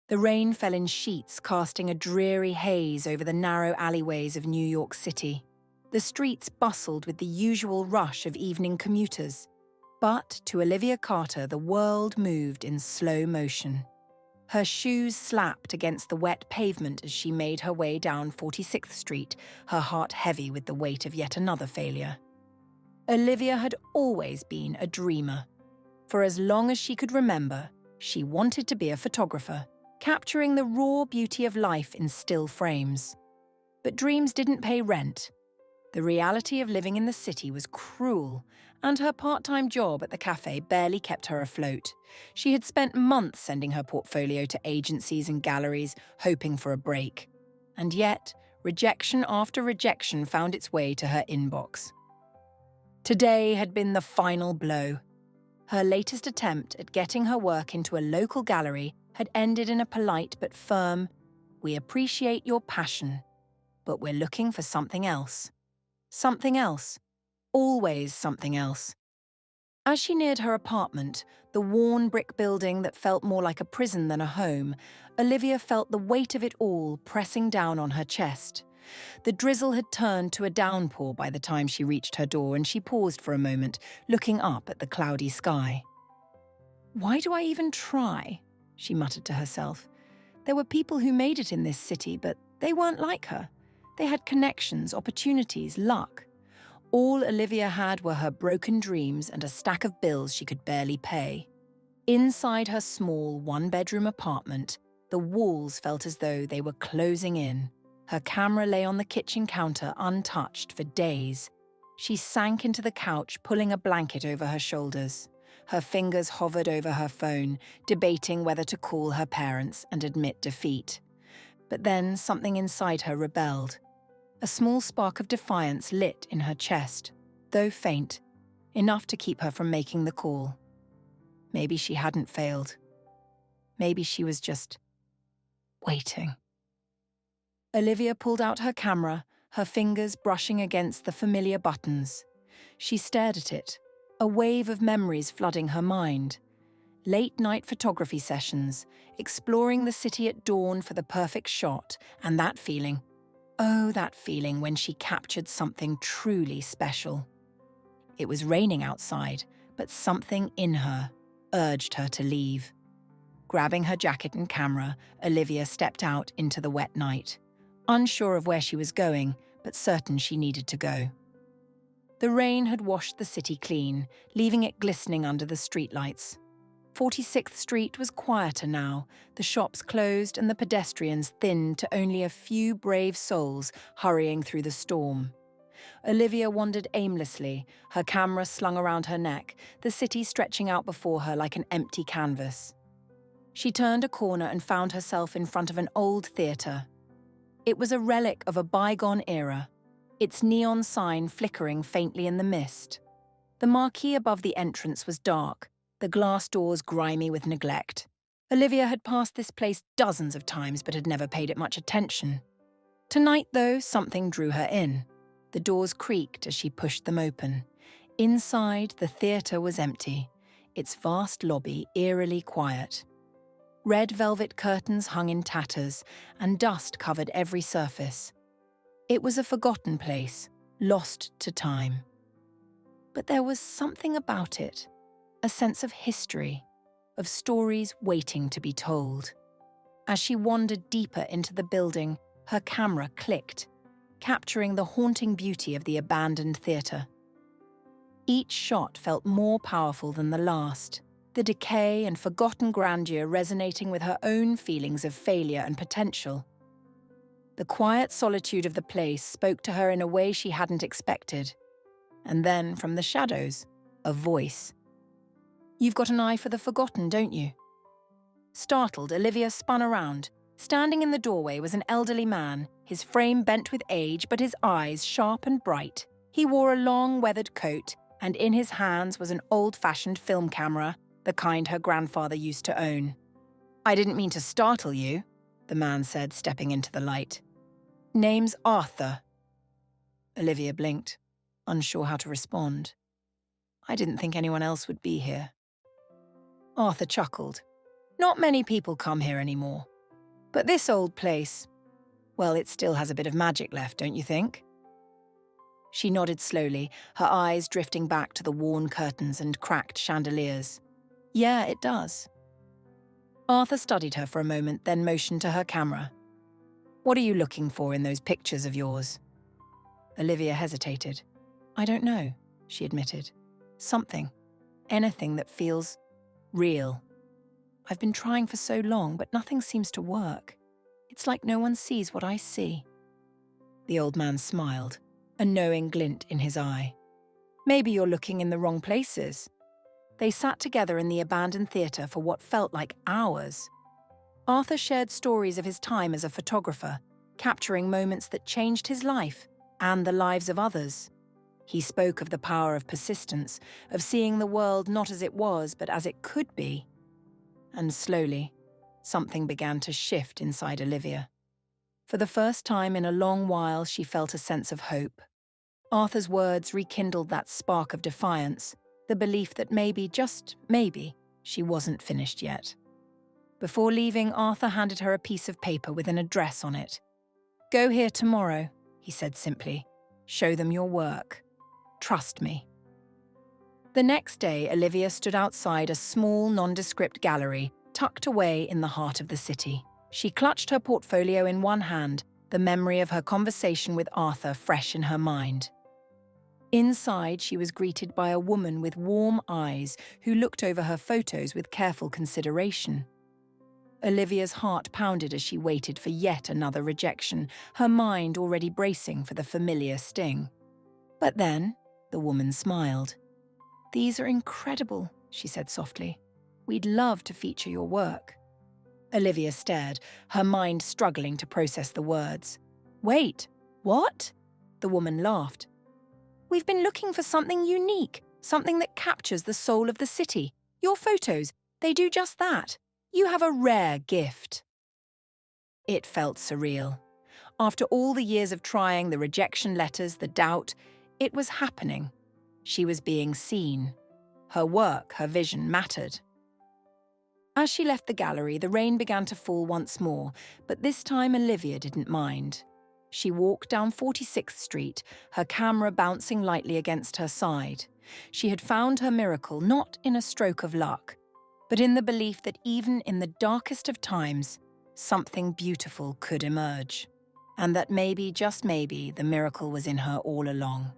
The rain fell in sheets, casting a dreary haze over the narrow alleyways of New York City. The streets bustled with the usual rush of evening commuters. But to Olivia Carter, the world moved in slow motion. Her shoes slapped against the wet pavement as she made her way down 46th Street, her heart heavy with the weight of yet another failure. Olivia had always been a dreamer. For as long as she could remember, she wanted to be a photographer, capturing the raw beauty of life in still frames. But dreams didn't pay rent. The reality of living in the city was cruel, and her part-time job at the cafe barely kept her afloat. She had spent months sending her portfolio to agencies and galleries, hoping for a break. And yet, rejection after rejection found its way to her inbox. Today had been the final blow. Her latest attempt at getting her work into a local gallery had ended in a polite but firm, "We appreciate your passion, but we're looking for something else." Something else. Always something else. As she neared her apartment, the worn brick building that felt more like a prison than a home, Olivia felt the weight of it all pressing down on her chest. The drizzle had turned to a downpour by the time she reached her door, and she paused for a moment, looking up at the cloudy sky. "Why do I even try?" she muttered to herself. There were people who made it in this city, but they weren't like her. They had connections, opportunities, luck. All Olivia had were her broken dreams and a stack of bills she could barely pay. Inside her small one-bedroom apartment, the walls felt as though they were closing in. Her camera lay on the kitchen counter untouched for days. She sank into the couch, pulling a blanket over her shoulders. Her fingers hovered over her phone, debating whether to call her parents and admit defeat. But then something inside her rebelled. A small spark of defiance lit in her chest, though faint, enough to keep her from making the call. Maybe she hadn't failed. Maybe she was just waiting. Olivia pulled out her camera, her fingers brushing against the familiar buttons. She stared at it, a wave of memories flooding her mind. Late-night photography sessions, exploring the city at dawn for the perfect shot, and that feeling. Oh, that feeling when she captured something truly special. It was raining outside, but something in her urged her to leave. Grabbing her jacket and camera, Olivia stepped out into the wet night, unsure of where she was going, but certain she needed to go. The rain had washed the city clean, leaving it glistening under the streetlights. 46th Street was quieter now, the shops closed and the pedestrians thinned to only a few brave souls hurrying through the storm. Olivia wandered aimlessly, her camera slung around her neck, the city stretching out before her like an empty canvas. She turned a corner and found herself in front of an old theatre. It was a relic of a bygone era, its neon sign flickering faintly in the mist. The marquee above the entrance was dark, the glass doors grimy with neglect. Olivia had passed this place dozens of times but had never paid it much attention. Tonight, though, something drew her in. The doors creaked as she pushed them open. Inside, the theatre was empty, its vast lobby eerily quiet. Red velvet curtains hung in tatters, and dust covered every surface. It was a forgotten place, lost to time. But there was something about it, a sense of history, of stories waiting to be told. As she wandered deeper into the building, her camera clicked, capturing the haunting beauty of the abandoned theatre. Each shot felt more powerful than the last, the decay and forgotten grandeur resonating with her own feelings of failure and potential. The quiet solitude of the place spoke to her in a way she hadn't expected. And then, from the shadows, a voice. "You've got an eye for the forgotten, don't you?" Startled, Olivia spun around. Standing in the doorway was an elderly man, his frame bent with age but his eyes sharp and bright. He wore a long, weathered coat, and in his hands was an old-fashioned film camera, the kind her grandfather used to own. "I didn't mean to startle you," the man said, stepping into the light. "Name's Arthur." Olivia blinked, unsure how to respond. "I didn't think anyone else would be here." Arthur chuckled. "Not many people come here anymore. But this old place, well, it still has a bit of magic left, don't you think? She nodded slowly, her eyes drifting back to the worn curtains and cracked chandeliers. Yeah, it does. Arthur studied her for a moment, then motioned to her camera. What are you looking for in those pictures of yours? Olivia hesitated. I don't know, she admitted. Something. Anything that feels real. I've been trying for so long, but nothing seems to work. It's like no one sees what I see. The old man smiled, a knowing glint in his eye. Maybe you're looking in the wrong places. They sat together in the abandoned theatre for what felt like hours. Arthur shared stories of his time as a photographer, capturing moments that changed his life and the lives of others. He spoke of the power of persistence, of seeing the world not as it was, but as it could be. And slowly, something began to shift inside Olivia. For the first time in a long while, she felt a sense of hope. Arthur's words rekindled that spark of defiance, the belief that maybe, just maybe, she wasn't finished yet. Before leaving, Arthur handed her a piece of paper with an address on it. Go here tomorrow, he said simply. Show them your work. Trust me. The next day, Olivia stood outside a small, nondescript gallery tucked away in the heart of the city. She clutched her portfolio in one hand, the memory of her conversation with Arthur fresh in her mind. Inside, she was greeted by a woman with warm eyes who looked over her photos with careful consideration. Olivia's heart pounded as she waited for yet another rejection, her mind already bracing for the familiar sting. But then, the woman smiled. These are incredible, she said softly. We'd love to feature your work. Olivia stared, her mind struggling to process the words. Wait, what? The woman laughed. We've been looking for something unique, something that captures the soul of the city. Your photos, they do just that. You have a rare gift. It felt surreal. After all the years of trying, the rejection letters, the doubt, it was happening. She was being seen. Her work, her vision mattered. As she left the gallery, the rain began to fall once more, but this time Olivia didn't mind. She walked down 46th Street, her camera bouncing lightly against her side. She had found her miracle not in a stroke of luck, but in the belief that even in the darkest of times, something beautiful could emerge. And that maybe, just maybe, the miracle was in her all along.